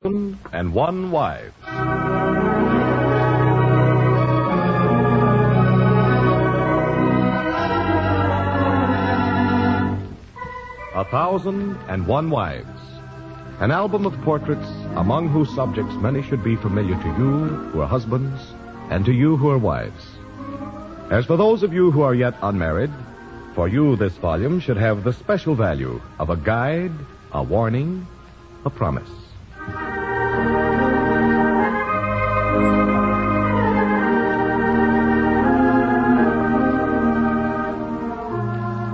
and one wife. A 1,001 Wives. An album of portraits among whose subjects many should be familiar to you who are husbands and to you who are wives. As for those of you who are yet unmarried, for you this volume should have the special value of a guide, a warning, a promise.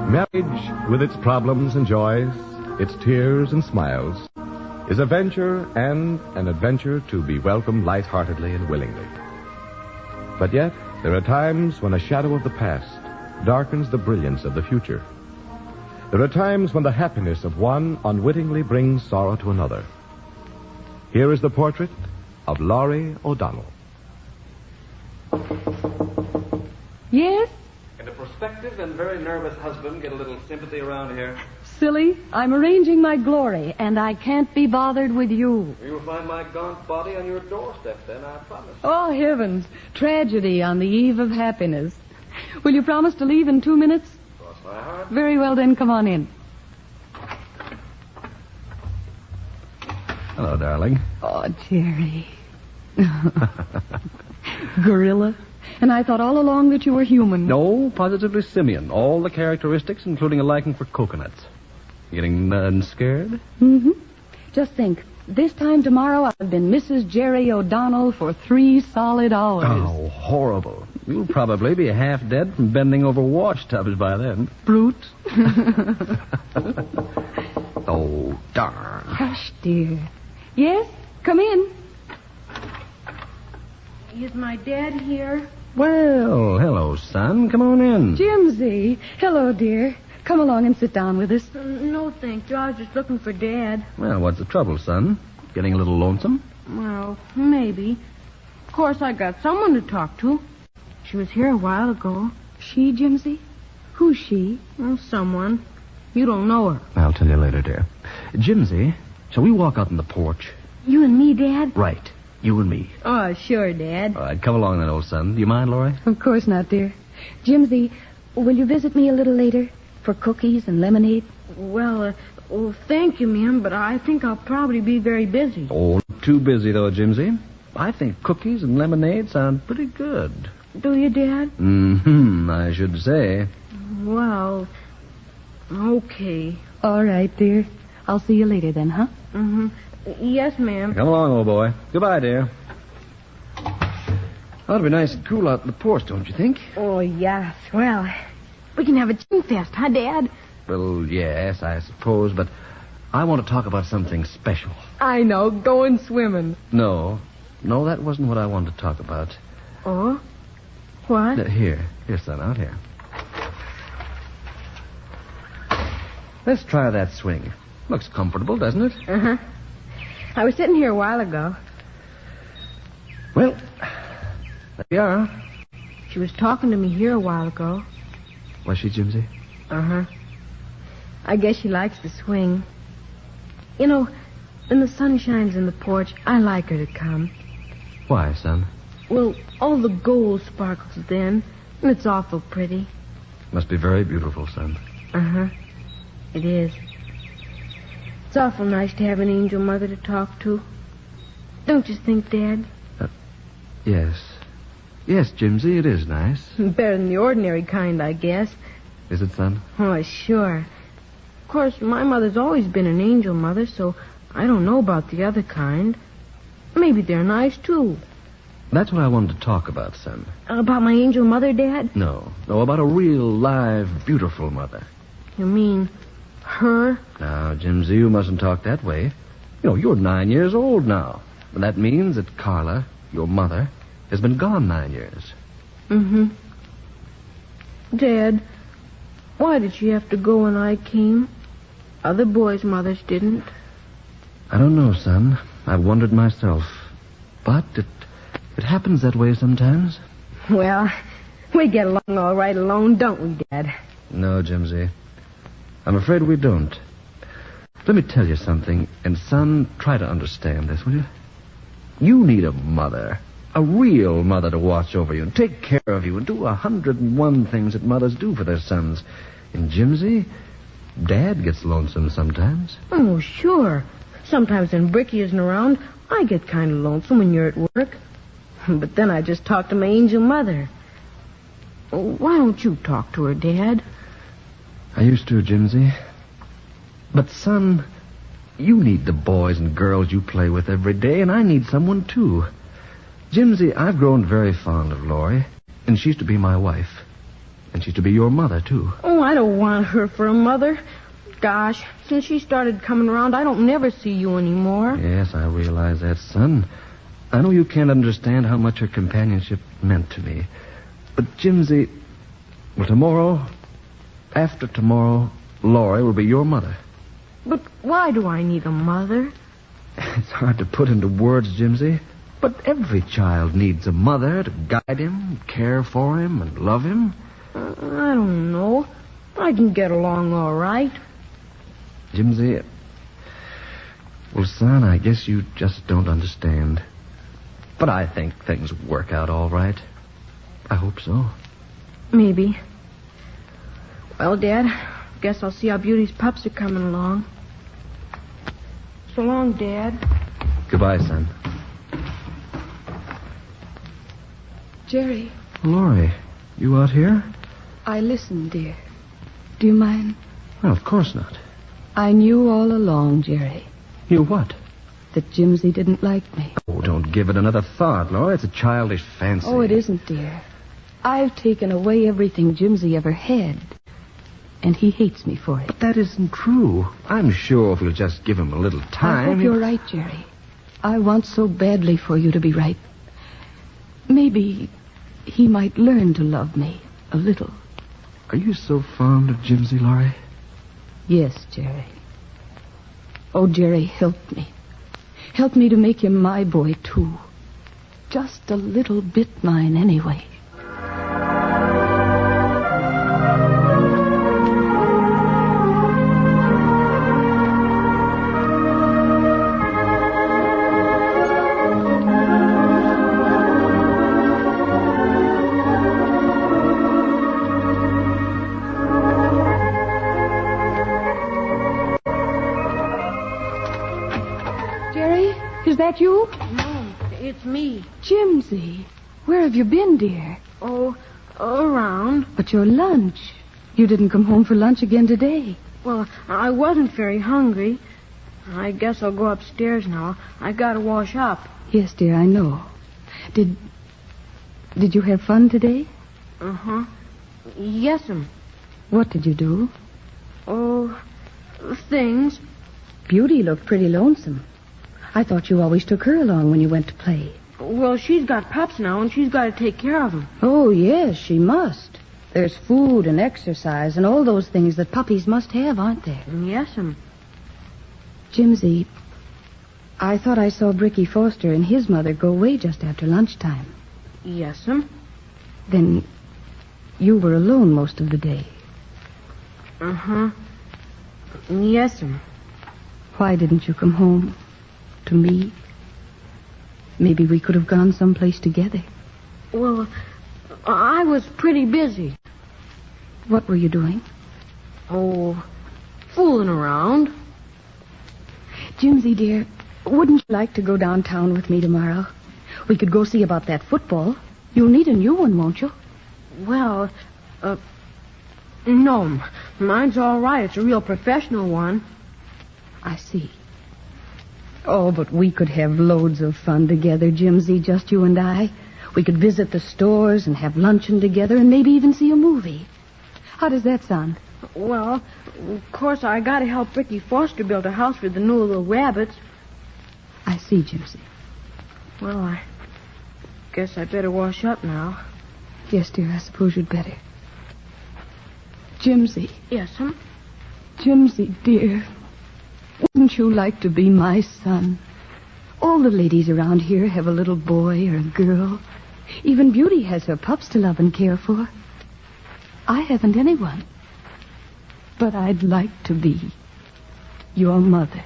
Marriage, with its problems and joys, its tears and smiles, is a venture and an adventure to be welcomed lightheartedly and willingly. But yet, there are times when a shadow of the past darkens the brilliance of the future. There are times when the happiness of one unwittingly brings sorrow to another. Here is the portrait of Laurie O'Donnell. Yes? Can a prospective and very nervous husband get a little sympathy around here? Silly, I'm arranging my glory, and I can't be bothered with you. You'll find my gaunt body on your doorstep then, I promise. Oh, heavens. Tragedy on the eve of happiness. Will you promise to leave in 2 minutes? Cross my heart. Very well, then, come on in. Hello, darling. Oh, Jerry. Gorilla. And I thought all along that you were human. No, positively simian. All the characteristics, including a liking for coconuts. Getting scared? Mm-hmm. Just think. This time tomorrow, I've been Mrs. Jerry O'Donnell for 3 solid hours. Oh, horrible. You'll probably be half dead from bending over wash tubs by then. Brute. Oh, darn. Hush, dear. Yes? Come in. Is my dad here? Well, hello, son. Come on in. Jimsy. Hello, dear. Come along and sit down with us. No, thank you. I was just looking for Dad. Well, what's the trouble, son? Getting a little lonesome? Well, maybe. Of course, I got someone to talk to. She was here a while ago. She, Jimsy? Who's she? Well, someone. You don't know her. I'll tell you later, dear. Jimsy, shall we walk out on the porch? You and me, Dad? Right. You and me. Oh, sure, Dad. All right, come along then, old son. Do you mind, Laurie? Of course not, dear. Jimsy, will you visit me a little later for cookies and lemonade? Well, thank you, ma'am, but I think I'll probably be very busy. Oh, too busy, though, Jimsy. I think cookies and lemonade sound pretty good. Do you, Dad? Mm-hmm, I should say. Well, okay. All right, dear. I'll see you later then, huh? Mm-hmm. Yes, ma'am. Come along, old boy. Goodbye, dear. Ought to be nice and cool out on the porch, don't you think? Oh, yes. Well, we can have a gin fest, huh, Dad? Well, yes, I suppose, but I want to talk about something special. I know. Going swimming. No, that wasn't what I wanted to talk about. Oh? What? Here, son, out here. Let's try that swing. Looks comfortable, doesn't it? Uh-huh. I was sitting here a while ago. Well, there you are. She was talking to me here a while ago. Was she, Jimsy? Uh-huh. I guess she likes to swing. You know, when the sun shines in the porch, I like her to come. Why, son? Well, all the gold sparkles then, and it's awful pretty. Must be very beautiful, son. Uh-huh. It is. It's awful nice to have an angel mother to talk to. Don't you think, Dad? Yes. Yes, Jimsy, it is nice. Better than the ordinary kind, I guess. Is it, son? Oh, sure. Of course, my mother's always been an angel mother, so I don't know about the other kind. Maybe they're nice, too. That's what I wanted to talk about, son. About my angel mother, Dad? No, about a real, live, beautiful mother. You mean her? Now, Jimsy, you mustn't talk that way. You know, you're 9 years old now. And that means that Carla, your mother, has been gone 9 years. Mm-hmm. Dad, why did she have to go when I came? Other boys' mothers didn't. I don't know, son. I've wondered myself. But it happens that way sometimes. Well, we get along all right alone, don't we, Dad? No, Jimsy. I'm afraid we don't. Let me tell you something, and son, try to understand this, will you? You need a mother, a real mother to watch over you and take care of you and do 101 things that mothers do for their sons. And Jimsy, Dad gets lonesome sometimes. Oh, sure. Sometimes when Bricky isn't around, I get kind of lonesome when you're at work. But then I just talk to my angel mother. Why don't you talk to her, Dad? I used to, Jimsy. But, son, you need the boys and girls you play with every day, and I need someone, too. Jimsy, I've grown very fond of Laurie, and she's to be my wife. And she's to be your mother, too. Oh, I don't want her for a mother. Gosh, since she started coming around, I don't never see you anymore. Yes, I realize that, son. I know you can't understand how much her companionship meant to me. But, Jimsy, well, tomorrow, after tomorrow, Laurie will be your mother. But why do I need a mother? It's hard to put into words, Jimsy, but every child needs a mother to guide him, care for him, and love him. I don't know. I can get along all right. Jimsy, well, son, I guess you just don't understand. But I think things work out all right. I hope so. Maybe. Well, Dad, guess I'll see how Beauty's pups are coming along. So long, Dad. Goodbye, son. Jerry, Laurie, you out here? I listened, dear. Do you mind? Well, of course not. I knew all along, Jerry, You what? that Jimsy didn't like me. Oh, don't give it another thought, Laurie. It's a childish fancy. Oh, it isn't, dear. I've taken away everything Jimsy ever had, and he hates me for it. But that isn't true. I'm sure if we'll just give him a little time... I hope you're right, Jerry. I want so badly for you to be right. Maybe he might learn to love me a little. Are you so fond of Jimsy, Laurie? Yes, Jerry. Oh, Jerry, help me. Help me to make him my boy, too. Just a little bit mine, anyway. Is that you? No, it's me. Jimsy, where have you been, dear? Oh, around. But your lunch. You didn't come home for lunch again today. Well, I wasn't very hungry. I guess I'll go upstairs now. I gotta wash up. Yes, dear, I know. Did you have fun today? Uh-huh. Yes'm. What did you do? Oh, things. Beauty looked pretty lonesome. I thought you always took her along when you went to play. Well, she's got pups now, and she's got to take care of them. Oh, yes, she must. There's food and exercise and all those things that puppies must have, aren't there? Yes'm. Jimsy, I thought I saw Bricky Foster and his mother go away just after lunchtime. Yes'm. Then you were alone most of the day. Uh-huh. Yes'm. Why didn't you come home to me? Maybe we could have gone someplace together. Well, I was pretty busy. What were you doing? Oh, fooling around. Jimsy, dear, wouldn't you like to go downtown with me tomorrow? We could go see about that football. You'll need a new one, won't you? Well, no. Mine's all right. It's a real professional one. I see. Oh, but we could have loads of fun together, Jimsy, just you and I. We could visit the stores and have luncheon together and maybe even see a movie. How does that sound? Well, of course, I got to help Bricky Foster build a house for the new little rabbits. I see, Jimsy. Well, I guess I better wash up now. Yes, dear, I suppose you'd better. Jimsy. Yes'm. Jimsy, dear. Wouldn't you like to be my son? All the ladies around here have a little boy or a girl. Even Beauty has her pups to love and care for. I haven't anyone. But I'd like to be Your mother.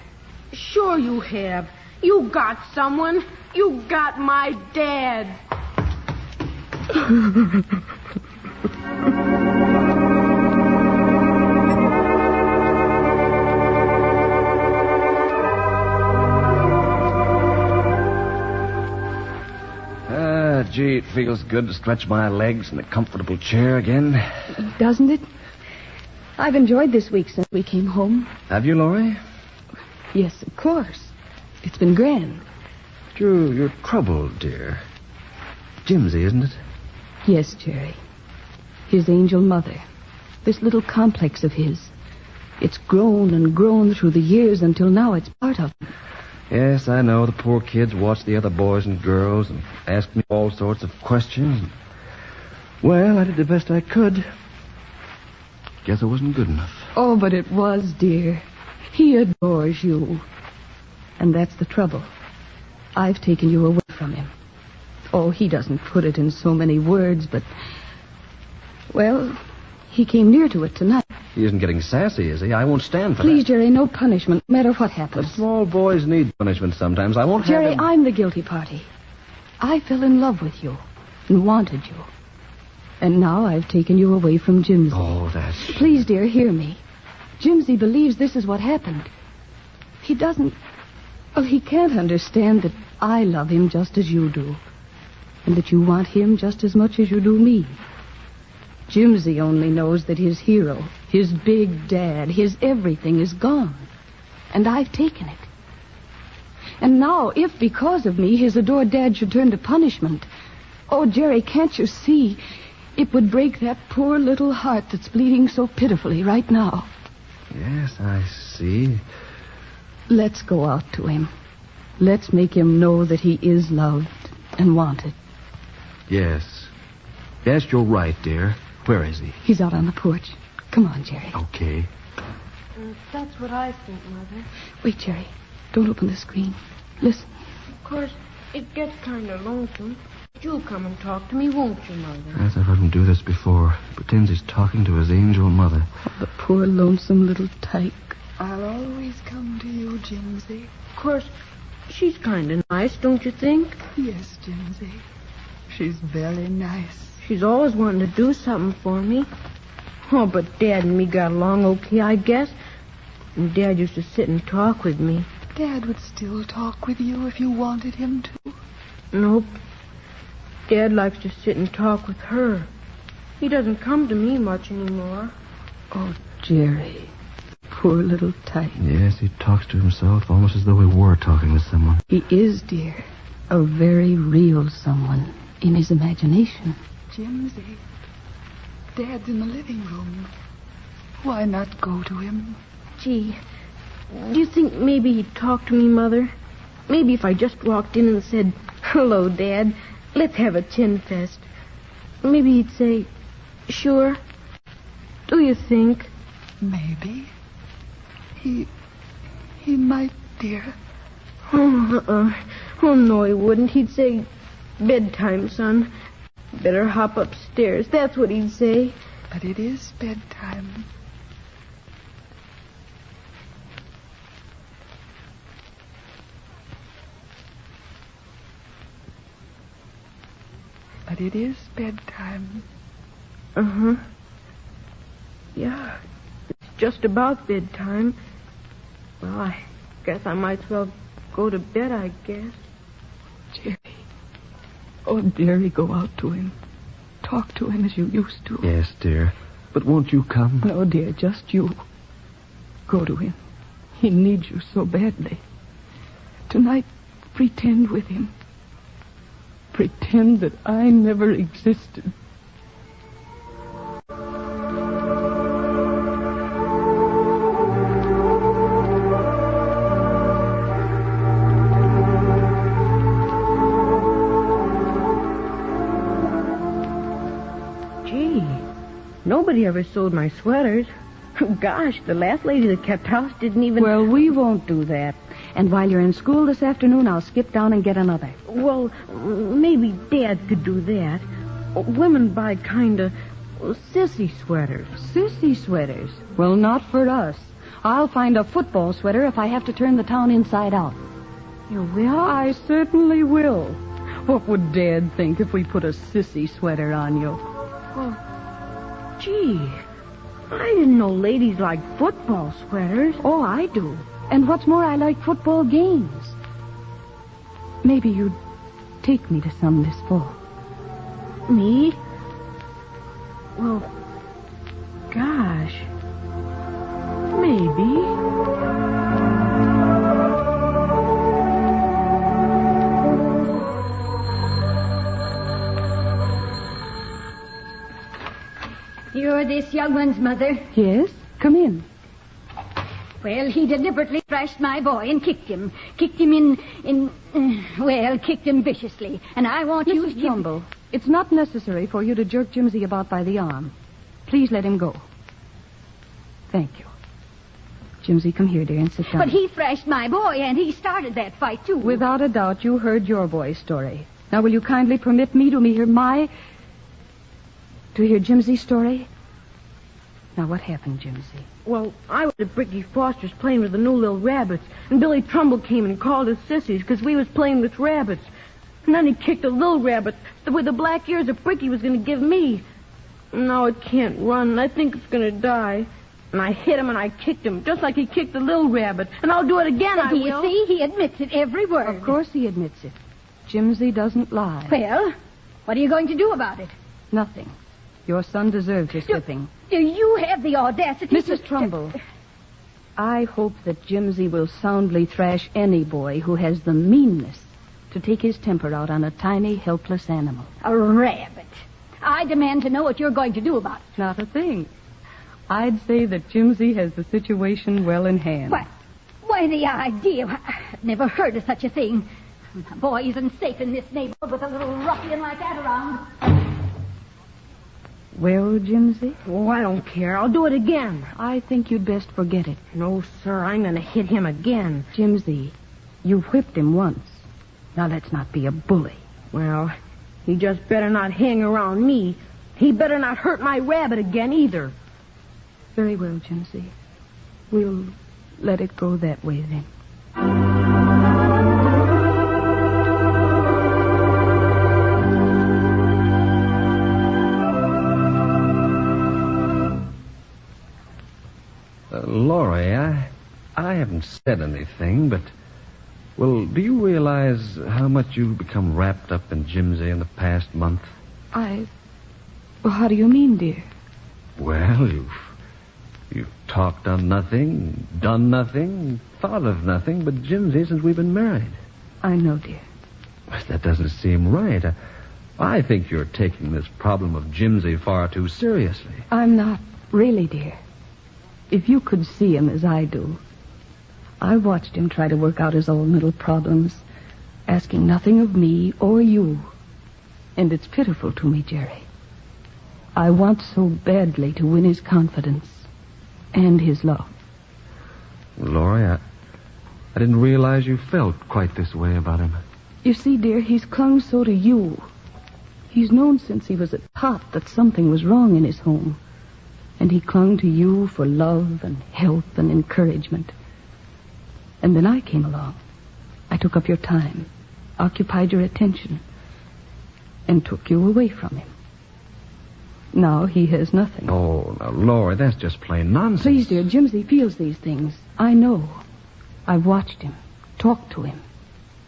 Sure you have. You got someone. You got my dad. Gee, it feels good to stretch my legs in a comfortable chair again. Doesn't it? I've enjoyed this week since we came home. Have you, Laurie? Yes, of course. It's been grand. You're troubled, dear. Jimsy, isn't it? Yes, Jerry. His angel mother. This little complex of his. It's grown and grown through the years until now it's part of him. Yes, I know. The poor kids watch the other boys and girls and ask me all sorts of questions. Well, I did the best I could. Guess I wasn't good enough. Oh, but it was, dear. He adores you. And that's the trouble. I've taken you away from him. Oh, he doesn't put it in so many words, but... Well, he came near to it tonight. He isn't getting sassy, is he? I won't stand for Please, that. Jerry, no punishment, no matter what But happens. small boys need punishment sometimes. I won't Jerry, have him... I'm the guilty party. I fell in love with you and wanted you. And now I've taken you away from Jimsy. Oh, that's... Please, dear, hear me. Jimsy believes this is what happened. He doesn't... Well, he can't understand that I love him just as you do. And that you want him just as much as you do me. Jimsy only knows that his hero, his big dad, his everything is gone. And I've taken it. And now, if because of me his adored dad should turn to punishment... Oh, Jerry, can't you see? It would break that poor little heart that's bleeding so pitifully right now. Yes, I see. Let's go out to him. Let's make him know that he is loved and wanted. Yes. Yes, you're right, dear. Where is he? He's out on the porch. Come on, Jerry. Okay. That's what I think, Mother. Wait, Jerry. Don't open the screen. Listen. Of course, it gets kind of lonesome. But you'll come and talk to me, won't you, Mother? Yes, I've heard him do this before. He pretends he's talking to his angel mother. Oh, the poor lonesome little tyke. I'll always come to you, Jimsy. Of course, she's kind of nice, don't you think? Yes, Jimsy. She's very nice. She's always wanting to do something for me. Oh, but Dad and me got along okay, I guess. And Dad used to sit and talk with me. Dad would still talk with you if you wanted him to. Nope. Dad likes to sit and talk with her. He doesn't come to me much anymore. Oh, Jerry. Poor little tyke. Yes, he talks to himself almost as though he were talking with someone. He is, dear. A very real someone in his imagination. Jimsy, Dad's in the living room. Why not go to him? Gee, do you think maybe he'd talk to me, Mother? Maybe if I just walked in and said, "Hello, Dad, let's have a chin fest." Maybe he'd say, "Sure." Do you think? Maybe. He might, dear. Oh, no, he wouldn't. He'd say, "Bedtime, son. Better hop upstairs." That's what he'd say. But it is bedtime. But it is bedtime. Uh-huh. Yeah, it's just about bedtime. Well, I guess I might as well go to bed, I guess. Jerry. Oh, Jerry, go out to him. Talk to him as you used to. Yes, dear. But won't you come? No, dear, just you. Go to him. He needs you so badly. Tonight, pretend with him. Pretend that I never existed. Gee, nobody ever sewed my sweaters. Gosh, the last lady that kept house didn't even... Well, we won't do that. And while you're in school this afternoon, I'll skip down and get another. Well, maybe Dad could do that. Women buy kind of sissy sweaters. Sissy sweaters? Well, not for us. I'll find a football sweater if I have to turn the town inside out. You will? I certainly will. What would Dad think if we put a sissy sweater on you? Oh, gee, I didn't know ladies like football sweaters. Oh, I do. And what's more, I like football games. Maybe you'd take me to some this fall. Me? Well, gosh, maybe. You're this young one's mother? Yes, come in. Well, he deliberately thrashed my boy and kicked him. Kicked him kicked him viciously. And I want you to... Mrs. Trumbull, it's not necessary for you to jerk Jimsy about by the arm. Please let him go. Thank you. Jimsy, come here, dear, and sit down. But he thrashed my boy, and he started that fight, too. Without a doubt, you heard your boy's story. Now, will you kindly permit me to hear Jimsy's story? Now, what happened, Jimsy? Well, I was at Bricky Foster's playing with the new little rabbits, and Billy Trumbull came and called us sissies because we was playing with rabbits. And then he kicked a little rabbit with the black ears that Bricky was going to give me. Now it can't run, and I think it's going to die. And I hit him and I kicked him, just like he kicked the little rabbit. And I'll do it again, I will. You see, he admits it every word. Of course he admits it. Jimsy doesn't lie. Well, what are you going to do about it? Nothing. Your son deserves his whipping. You have the audacity Mrs. Trumbull, I hope that Jimsy will soundly thrash any boy who has the meanness to take his temper out on a tiny, helpless animal. A rabbit. I demand to know what you're going to do about it. Not a thing. I'd say that Jimsy has the situation well in hand. Why, the idea. I've never heard of such a thing. A boy isn't safe in this neighborhood with a little ruffian like that around. Well, Jimsy? Oh, I don't care. I'll do it again. I think you'd best forget it. No, sir. I'm going to hit him again. Jimsy, you've whipped him once. Now let's not be a bully. Well, he just better not hang around me. He better not hurt my rabbit again either. Very well, Jimsy. We'll let it go that way then. Laurie, I haven't said anything, but... Well, do you realize how much you've become wrapped up in Jimsy in the past month? Well, how do you mean, dear? Well, you've talked on nothing, done nothing, thought of nothing but Jimsy since we've been married. I know, dear. But that doesn't seem right. I think you're taking this problem of Jimsy far too seriously. I'm not, really, dear. If you could see him as I do. I watched him try to work out his own little problems, asking nothing of me or you. And it's pitiful to me, Jerry. I want so badly to win his confidence and his love. Laurie, I didn't realize you felt quite this way about him. You see, dear, he's clung so to you. He's known since he was a tot that something was wrong in his home. And he clung to you for love and help and encouragement. And then I came along. I took up your time, occupied your attention, and took you away from him. Now he has nothing. Oh, now, Laurie, that's just plain nonsense. Please, dear, Jimsy feels these things. I know. I've watched him, talked to him,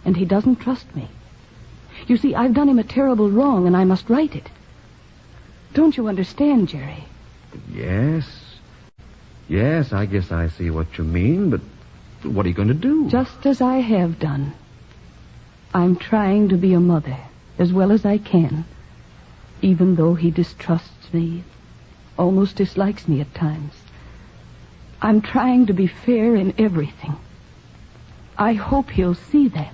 and he doesn't trust me. You see, I've done him a terrible wrong, and I must right it. Don't you understand, Jerry? Yes, I guess I see what you mean, but what are you going to do? Just as I have done. I'm trying to be a mother as well as I can, even though he distrusts me, almost dislikes me at times. I'm trying to be fair in everything. I hope he'll see that.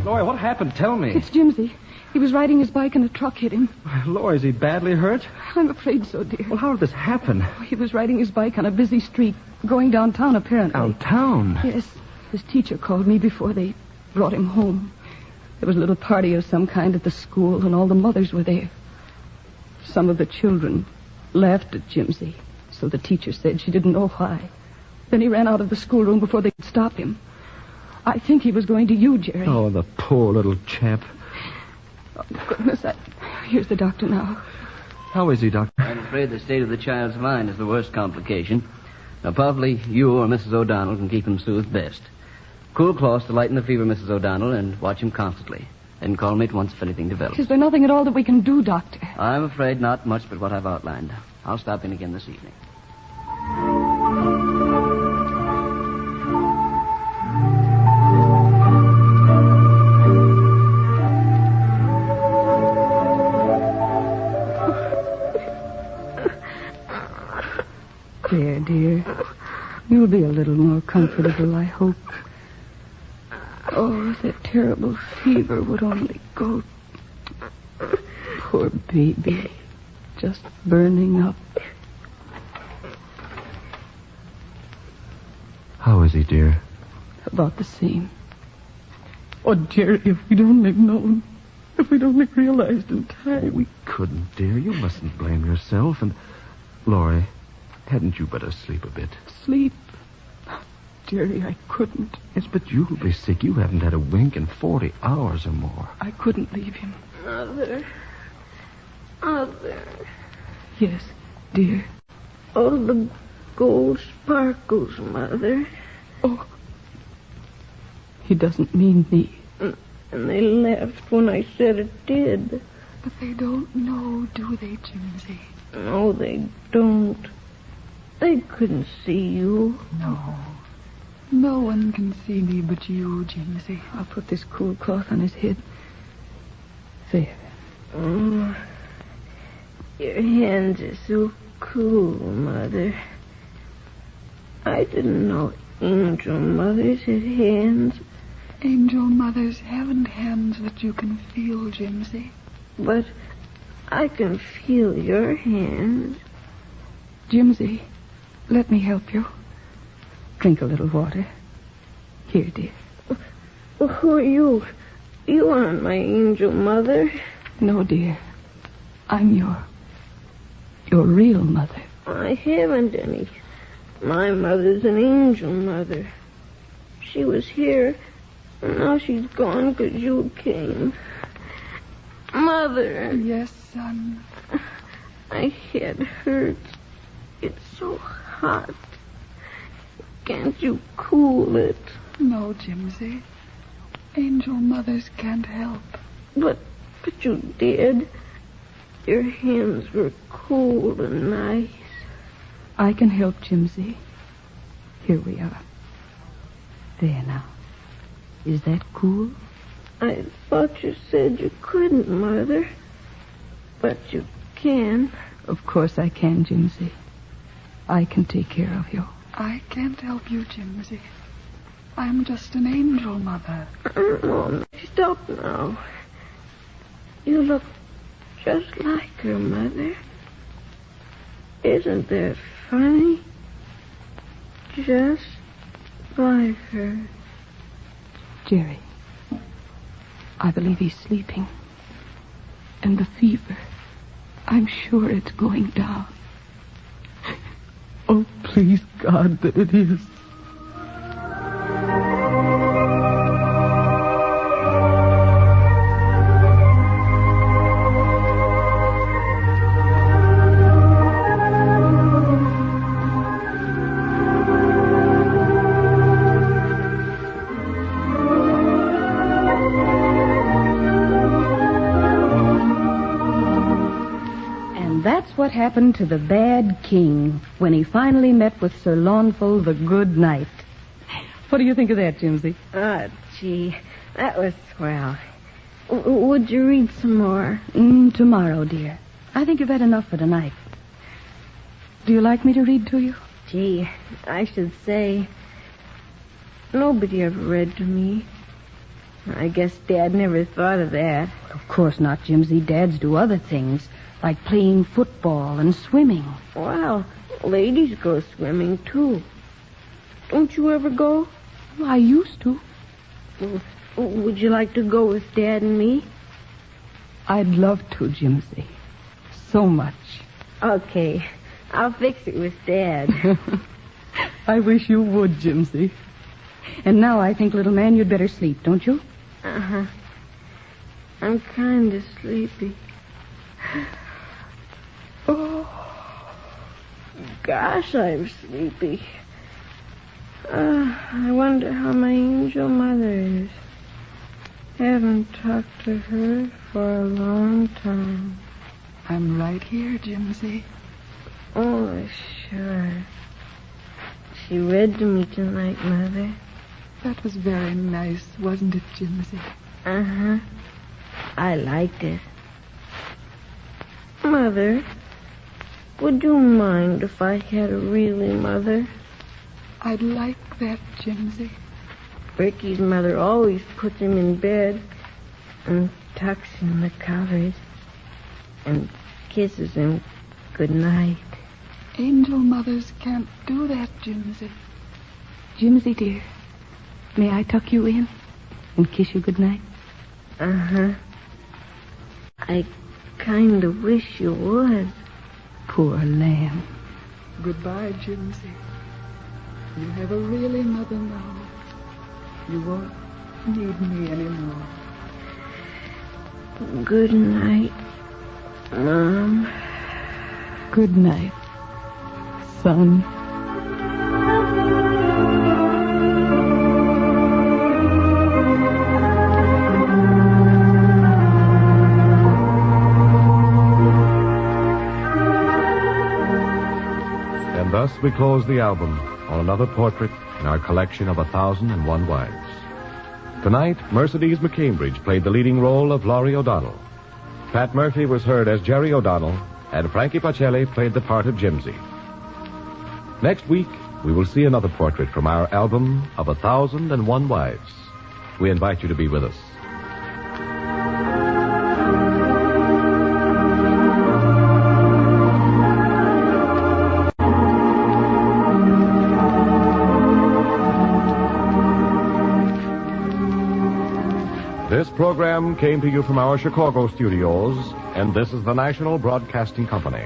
Laurie, what happened? Tell me. It's Jimsy. He was riding his bike and a truck hit him. Laurie, is he badly hurt? I'm afraid so, dear. Well, how did this happen? He was riding his bike on a busy street, going downtown, apparently. Downtown? Yes. His teacher called me before they brought him home. There was a little party of some kind at the school, and all the mothers were there. Some of the children laughed at Jimsy, so the teacher said she didn't know why. Then he ran out of the schoolroom before they could stop him. I think he was going to you, Jerry. Oh, the poor little chap. Oh, goodness, here's the doctor now. How is he, Doctor? I'm afraid the state of the child's mind is the worst complication. Now, probably you or Mrs. O'Donnell can keep him soothed best. Cool cloths to lighten the fever, Mrs. O'Donnell, and watch him constantly. And call me at once if anything develops. Is there nothing at all that we can do, Doctor? I'm afraid not much but what I've outlined. I'll stop in again this evening. There, dear. You'll be a little more comfortable, I hope. Oh, if that terrible fever would only go. Poor baby. Just burning up. How is he, dear? About the same. Oh, Jerry, if we'd only known. If we'd only realized in time. We couldn't, dear. You mustn't blame yourself. And, Laurie, hadn't you better sleep a bit? Sleep? Jerry, I couldn't. Yes, but you'll be sick. You haven't had a wink in 40 hours or more. I couldn't leave him. Mother. Yes, dear. Oh, the gold sparkles, Mother. Oh. He doesn't mean me. And they laughed when I said it did. But they don't know, do they, Jimsy? No, they don't. They couldn't see you. No. No one can see me but you, Jimsy. I'll put this cool cloth on his head. There. Oh, your hands are so cool, Mother. I didn't know angel mothers had hands. Angel mothers haven't hands that you can feel, Jimsy. But I can feel your hands. Jimsy, let me help you. Drink a little water. Here, dear. Who are you? You aren't my angel mother. No, dear. I'm your real mother. I haven't any. My mother's an angel mother. She was here, and now she's gone because you came. Mother. Yes, son. My head hurts. It's so hot. Can't you cool it? No, Jimsy. Angel mothers can't help. But you did. Your hands were cool and nice. I can help, Jimsy. Here we are. There now. Is that cool? I thought you said you couldn't, Mother. But you can. Of course I can, Jimsy. I can take care of you. I can't help you, Jimsy. I'm just an angel mother. Mom, stop now. You look just like her, Mother. Isn't that funny? Just like her. Jerry, I believe he's sleeping. And the fever, I'm sure it's going down. Oh, please, God, that it is. What happened to the bad king when he finally met with Sir Lawnful the Good Knight. What do you think of that, Jimsy? Oh, gee, that was swell. Would you read some more? Tomorrow, dear. I think you've had enough for tonight. Do you like me to read to you? Gee, I should say. Nobody ever read to me. I guess Dad never thought of that. Of course not, Jimsy. Dads do other things, like playing football and swimming. Well, ladies go swimming, too. Don't you ever go? Well, I used to. Well, Would you like to go with Dad and me? I'd love to, Jimsy. So much. Okay. I'll fix it with Dad. I wish you would, Jimsy. And now I think, little man, you'd better sleep, don't you? Uh-huh. I'm kind of sleepy. Oh, gosh, I'm sleepy. I wonder how my angel mother is. Haven't talked to her for a long time. I'm right here, Jimsy. Oh, sure. She read to me tonight, Mother. That was very nice, wasn't it, Jimsy? Uh-huh. I liked it. Mother, would you mind if I had a really mother? I'd like that, Jimsy. Ricky's mother always puts him in bed and tucks in the covers and kisses him good night. Angel mothers can't do that, Jimsy. Jimsy, dear, may I tuck you in and kiss you good night? Uh-huh. I kind of wish you would. Poor lamb. Goodbye, Jimsy. You have a really mother now. You won't need me anymore. Good night, Mom. Good night, son. And thus we close the album on another portrait in our collection of 1,001 Wives. Tonight, Mercedes McCambridge played the leading role of Laurie O'Donnell. Pat Murphy was heard as Jerry O'Donnell, and Frankie Pacelli played the part of Jimsy. Next week, we will see another portrait from our album of 1,001 Wives. We invite you to be with us. This program came to you from our Chicago studios, and this is the National Broadcasting Company.